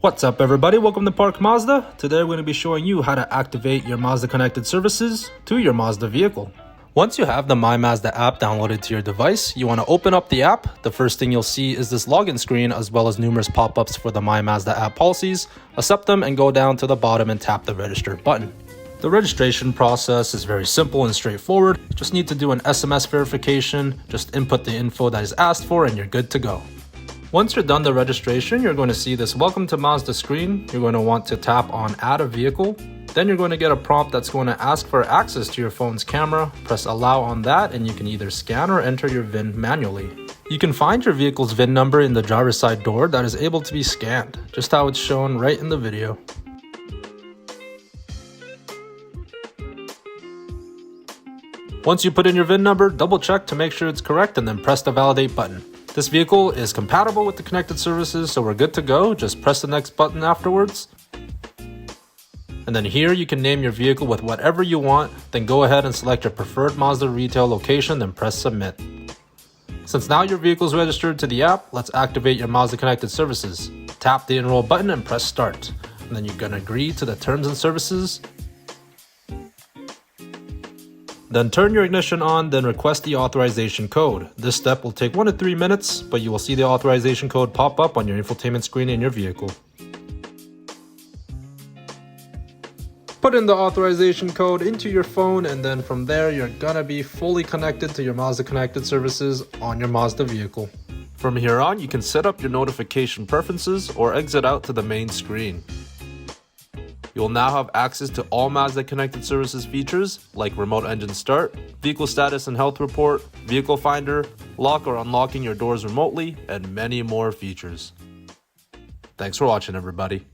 What's up everybody, welcome to Park Mazda. Today we're going to be showing you how to activate your Mazda Connected Services to your Mazda vehicle. Once you have the MyMazda app downloaded to your device, you want to open up the app. The first thing you'll see is this login screen as well as numerous pop-ups for the MyMazda app policies. Accept them and go down to the bottom and tap the register button. The registration process is very simple and straightforward. You just need to do an SMS verification, just input the info that is asked for and you're good to go. Once you're done the registration, you're going to see this Welcome to Mazda screen. You're going to want to tap on Add a Vehicle. Then you're going to get a prompt that's going to ask for access to your phone's camera. Press Allow on that and you can either scan or enter your VIN manually. You can find your vehicle's VIN number in the driver's side door that is able to be scanned, just how it's shown right in the video. Once you put in your VIN number, double check to make sure it's correct and then press the Validate button. This vehicle is compatible with the connected services, so we're good to go. Just press the next button afterwards. And then here you can name your vehicle with whatever you want, then go ahead and select your preferred Mazda retail location, then press Submit. Since now your vehicle is registered to the app, let's activate your Mazda Connected Services. Tap the Enroll button and press Start. And then you're going to agree to the terms and services. Then turn your ignition on, then request the authorization code. This step will take 1 to 3 minutes, but you will see the authorization code pop up on your infotainment screen in your vehicle. Put in the authorization code into your phone, and then from there you're gonna be fully connected to your Mazda Connected Services on your Mazda vehicle. From here on, you can set up your notification preferences or exit out to the main screen. You will now have access to all Mazda Connected Services features like remote engine start, vehicle status and health report, vehicle finder, lock or unlocking your doors remotely, and many more features. Thanks for watching everybody.